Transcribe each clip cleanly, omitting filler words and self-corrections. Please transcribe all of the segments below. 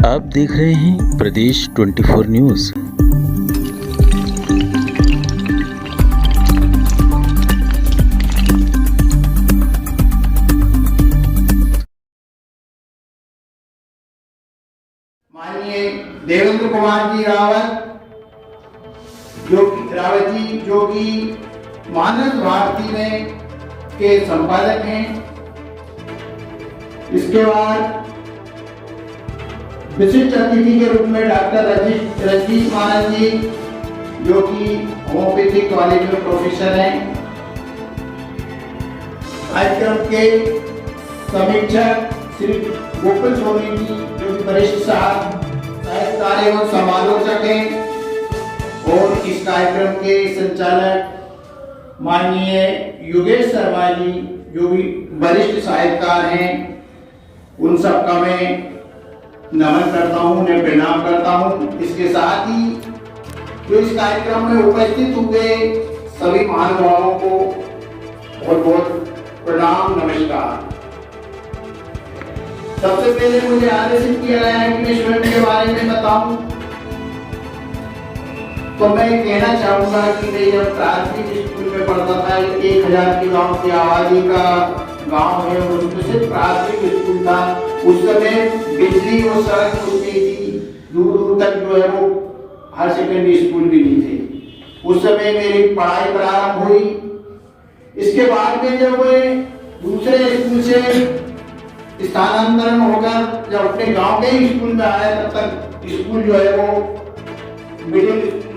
आप देख रहे हैं प्रदेश 24 न्यूज। माननीय देवेंद्र कुमार जी रावत जो कि मानस भारती में के संपादक हैं। इसके बाद विशिष्ट अतिथि के रूप में डॉक्टर रजनीश मानस जी जो कि होम्योपैथिक कॉलेज में प्रोफेसर हैं। कार्यक्रम के समीक्षक श्री गोकुल सोनी जी जो कि वरिष्ठ साहित्यकार एवं समालोचक हैं, और इस कार्यक्रम के संचालक माननीय योगेश शर्मा जी जो भी वरिष्ठ साहित्यकार हैं। उन सबका मैं नमन करता हूँ, उन्हें प्रणाम करता हूँ। इसके साथ ही जो इस कार्यक्रम में उपस्थित हुए सभी महानुभावों को बहुत बहुत प्रणाम, नमस्कार। सबसे पहले मुझे आदेशित किया गया है कि मैं स्वयं के बारे में बताऊं, तो मैं कहना चाहूंगा कि मैं जब प्राथमिक स्कूल में पढ़ता था, 1000 की गांव की आबादी का गांव है, उसमें से प्राथमिक स्कूल था। उस समय बिजली और सड़क कुछ नहीं थी, दूर दूर तक जो है वो हायर सेकेंडरी स्कूल भी नहीं थे। उस समय मेरी पढ़ाई प्रारंभ हुई। इसके बाद में जब दूसरे स्कूल से स्थानांतरण होकर जब अपने गांव के ही स्कूल में आया, तब तक स्कूल जो है वो मिडिल स्कूल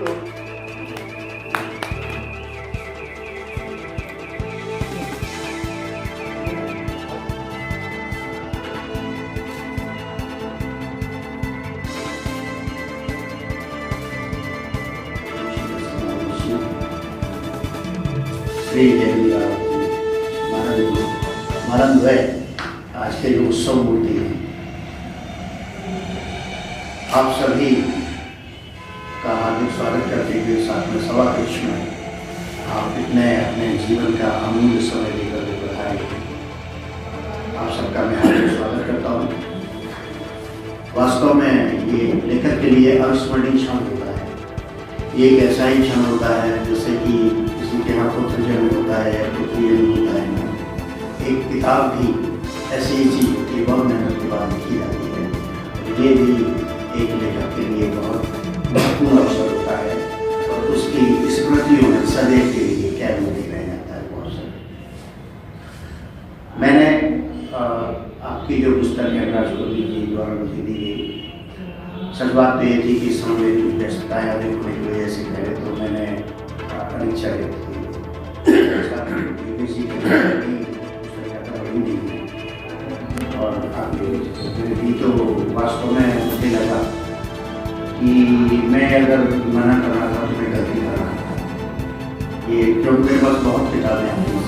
मरण द्वय आज के जो उत्सव मूर्ति है, आप सभी का हार्दिक स्वागत करते हुए साथ में सवा कृष्ण आप इतने अपने जीवन का अमूल्य समय लेकर बढ़ाए, आप सबका मैं हार्दिक स्वागत करता हूँ। वास्तव में ये लेखक के लिए अविस्मरणीय क्षण होता है। ये एक ऐसा ही क्षण होता है जैसे कि किसी के यहाँ पुत्र जन्म होता है या पुत्री जन्म होता है। एक किताब भी ऐसी ही चीज होती है, बहुत मेहनत के बाद लिखी जाती है। ये भी एक लेखक के लिए बहुत महत्वपूर्ण अवसर होता है और उसकी स्मृतियों में सदैव के लिए कैद में रह जाता है बहुत सारे। मैंने आपकी जो पुस्तक है राष्ट्रपति जी द्वारा मुझे दी गई, सच बात तो ये थी कि सामने कुछ व्यस्तताएं अधिक होने की वजह से पहले तो मैंने परीक्षा दी थी और आपकी तो वास्तव में मुझे लगा कि मैं अगर मना कर रहा था तो मैं गलती कर रहा था। ये क्योंकि मेरे पास बहुत किताबें आती हैं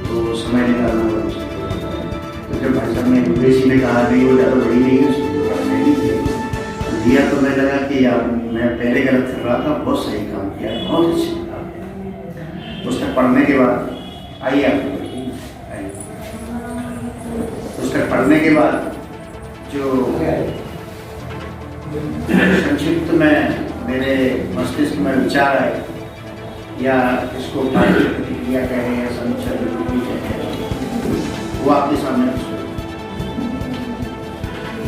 तो समय निकालना बहुत मुश्किल होता है। तो जब भाई साहब ने विदेशी ने कहा कि वो ज़्यादा बड़ी नहीं है, दिया तो मैं लगा कि यार मैं पहले गलत कर रहा था, बहुत सही काम किया, बहुत अच्छी किताब है। पुस्तक पढ़ने के बाद आइए आप पुस्तक पढ़ने के बाद जो संक्षिप्त में मेरे मस्तिष्क में विचार आए या इसको प्रतिक्रिया कहें या समीक्षा वो आपके सामने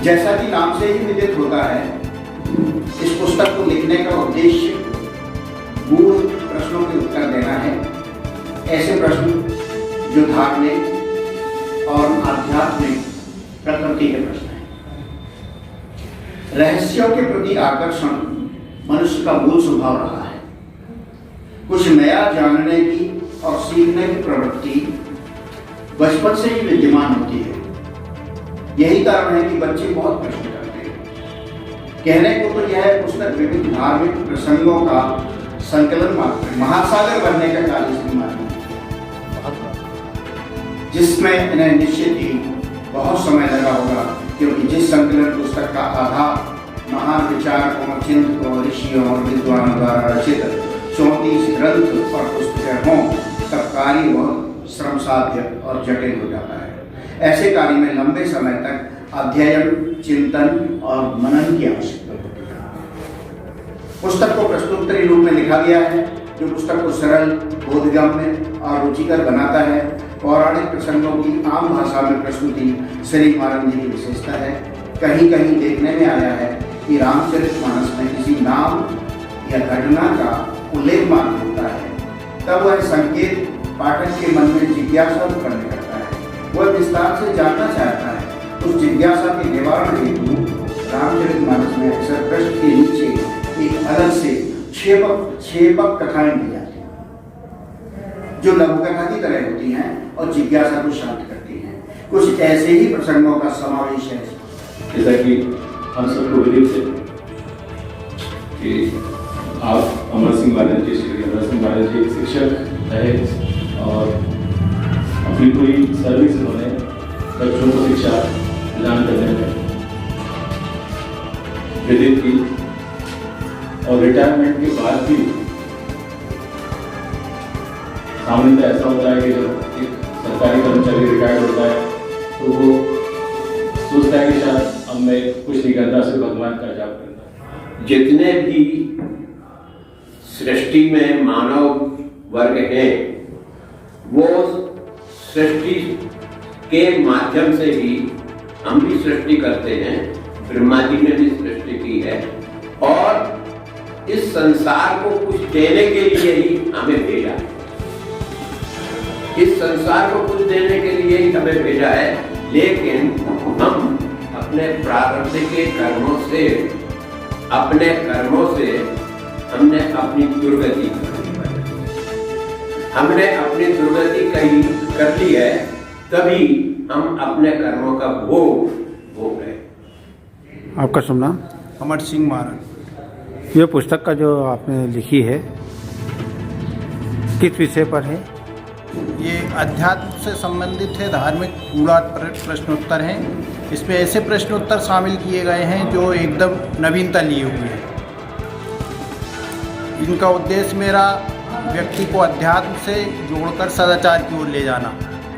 जैसा कि नाम से ही विदित होता है, इस पुस्तक को लिखने का उद्देश्य मूल प्रश्नों के उत्तर देना है। ऐसे प्रश्न जो धार्मिक और आध्यात्मिक प्रकृति के प्रश्न हैं। रहस्यों के प्रति आकर्षण मनुष्य का मूल स्वभाव रहा है। कुछ नया जानने की और सीखने की प्रवृत्ति बचपन से ही विद्यमान होती है। यही कारण है कि बच्चे बहुत प्रश्न करते हैं। कहने को तो यह पुस्तक विभिन्न धार्मिक प्रसंगों का संकलन मात्र, महासागर बनने का कार्य इस्तेमाल है, जिसमें इन्हें निश्चित ही बहुत समय लगा होगा, क्योंकि जिस संकलन पुस्तक का आधार महान विचारकों, चिंतकों, ऋषियों और विद्वानों द्वारा रचित 34 ग्रंथ और पुस्तकें हों, तब कार्य बहुत श्रम साध्य और जटिल हो जाता है। ऐसे कार्य में लंबे समय तक अध्ययन, चिंतन और मनन की आवश्यकता होती है। पुस्तक को प्रश्नोत्तरी रूप में लिखा गया है, जो पुस्तक को सरल, बोधगम्य और रुचिकर बनाता है। पौराणिक प्रसंगों की आम भाषा में प्रस्तुति श्री महाराज जी की विशेषता है। कहीं कहीं देखने में आया है कि रामचरितमानस में किसी नाम या घटना का उल्लेख मात्र होता है, तब वह संकेत पाठक के मन में जिज्ञासा उत्पन्न करता है। वह विस्तार से जानना चाहता है। उस जिज्ञासा के निवारण हेतु रामचरितमानस में अक्सर पृष्ठ के नीचे एक अलग से क्षेपक कथाएं दी जाती हैं, जो लघु कथा की तरह होती हैं और जिज्ञासा को शांत करती हैं। कुछ ऐसे ही प्रसंगों का समावेश है। जैसा कि हम सबको विदित है कि आप अमर सिंह बनर्जी, श्री अमर सिंह बनर्जी एक शिक्षक रहे और अपनी पूरी सर्विस उन्होंने बच्चों को शिक्षा प्रदान करने में विदित की। और रिटायरमेंट के बाद भी सामान्यतः ऐसा होता है कि जब एक सरकारी कर्मचारी रिटायर्ड होता है तो वो सोचता है कि शायद अब मैं कुछ नहीं करता, सिर्फ भगवान का जाप करता। जितने भी सृष्टि में मानव वर्ग हैं, वो सृष्टि के माध्यम से ही हम भी सृष्टि करते हैं। ब्रह्मा जी ने भी सृष्टि की है और इस संसार को कुछ देने के लिए ही हमें भेजा है। इस संसार को कुछ देने के लिए ही हमें भेजा है, लेकिन हम अपने प्रारब्ध के कर्मों से हमने अपनी दुर्गति कर ली है, तभी हम अपने कर्मों का भोग रहे। आपका शुभ नाम? अमर सिंह महाराज। ये पुस्तक का जो आपने लिखी है किस विषय पर है? ये अध्यात्म से संबंधित है, धार्मिक गूढ़ार्थ प्रश्नोत्तर हैं। इसमें ऐसे प्रश्नोत्तर शामिल किए गए हैं जो एकदम नवीनता लिए हुए हैं। इनका उद्देश्य मेरा व्यक्ति को अध्यात्म से जोड़कर सदाचार की ओर ले जाना,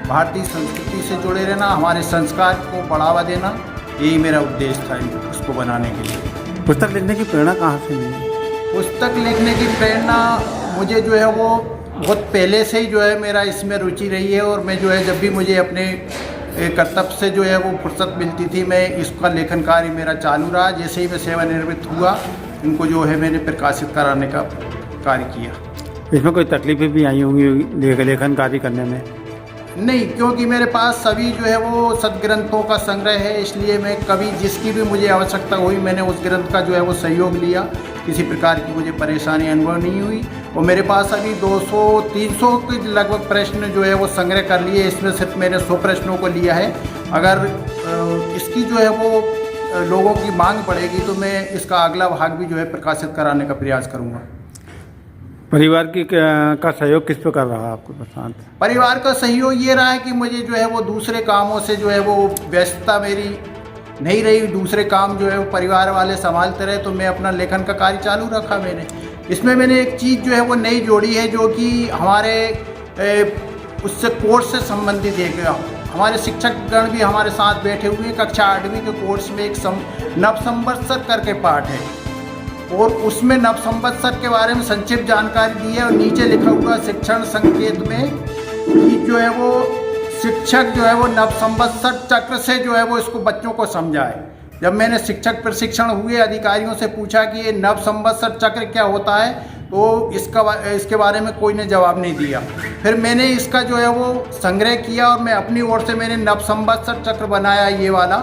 भारतीय संस्कृति से जुड़े रहना, हमारे संस्कार को बढ़ावा देना, यही मेरा उद्देश्य था इसको बनाने के लिए। पुस्तक लिखने की प्रेरणा कहाँ से मिली? पुस्तक लिखने की प्रेरणा मुझे जो है वो बहुत पहले से ही जो है मेरा इसमें रुचि रही है। और मैं जो है जब भी मुझे अपने कर्तव्य से जो है वो फुर्सत मिलती थी, मैं इसका लेखन कार्य मेरा चालू रहा। जैसे ही मैं सेवानिवृत्त हुआ, इनको जो है मैंने प्रकाशित कराने का कार्य किया। इसमें कोई तकलीफें भी आई होंगी लेखन कार्य करने में? नहीं, क्योंकि मेरे पास सभी जो है वो सदग्रंथों का संग्रह है, इसलिए मैं कभी जिसकी भी मुझे आवश्यकता हुई मैंने उस ग्रंथ का जो है वो सहयोग लिया। किसी प्रकार की मुझे परेशानी अनुभव नहीं हुई। और मेरे पास अभी 200-300 के लगभग प्रश्न जो है वो संग्रह कर लिए। इसमें सिर्फ मैंने 100 प्रश्नों को लिया है। अगर इसकी जो है वो लोगों की मांग पड़ेगी तो मैं इसका अगला भाग भी जो है प्रकाशित कराने का प्रयास करूँगा। परिवार की का सहयोग किस प्रकार रहा आपको प्रशांत? परिवार का सहयोग ये रहा है कि मुझे जो है वो दूसरे कामों से जो है वो व्यस्तता मेरी नहीं रही। दूसरे काम जो है वो परिवार वाले संभालते रहे, तो मैं अपना लेखन का कार्य चालू रखा। इसमें मैंने एक चीज़ जो है वो नई जोड़ी है, जो कि हमारे उससे कोर्स से संबंधित है। हमारे शिक्षकगण भी हमारे साथ बैठे हुए हैं। कक्षा 8वीं के कोर्स में एक नवसंवत्सर करके पाठ है और उसमें नवसंवत्सर के बारे में संक्षिप्त जानकारी दी है। और नीचे लिखा हुआ शिक्षण संकेत में कि जो है वो शिक्षक जो है वो नवसंवत्सर चक्र से जो है वो इसको बच्चों को समझाए। जब मैंने शिक्षक प्रशिक्षण हुए अधिकारियों से पूछा कि ये नवसंवत्सर चक्र क्या होता है, तो इसके बारे में कोई ने जवाब नहीं दिया। फिर मैंने इसका जो है वो संग्रह किया और मैं अपनी ओर से मैंने नवसंवत्सर चक्र बनाया, ये वाला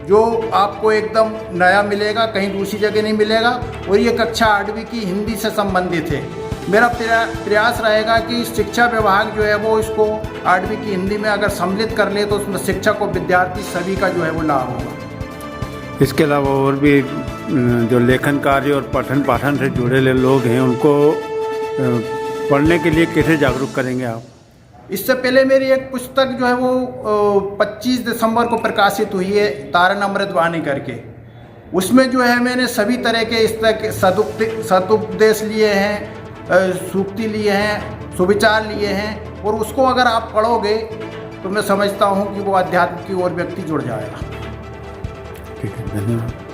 जो आपको एकदम नया मिलेगा, कहीं दूसरी जगह नहीं मिलेगा। और ये कक्षा 8वीं की हिंदी से संबंधित है। मेरा प्रयास रहेगा कि शिक्षा विभाग जो है वो इसको 8वीं की हिंदी में अगर सम्मिलित कर ले तो उसमें शिक्षक और विद्यार्थी सभी का जो है वो लाभ होगा। इसके अलावा और भी जो लेखन कार्य और पठन पाठन से जुड़े लोग हैं, उनको पढ़ने के लिए कैसे जागरूक करेंगे आप? इससे पहले मेरी एक पुस्तक जो है वो 25 दिसंबर को प्रकाशित हुई है, तारण अमृतवाणी करके। उसमें जो है मैंने सभी तरह के इस तरह के सदुपदेश लिए हैं, सूक्ति लिए हैं, सुविचार लिए हैं। और उसको अगर आप पढ़ोगे तो मैं समझता हूँ कि वो अध्यात्म की ओर व्यक्ति जुड़ जाएगा। ठीक है, धन्यवाद।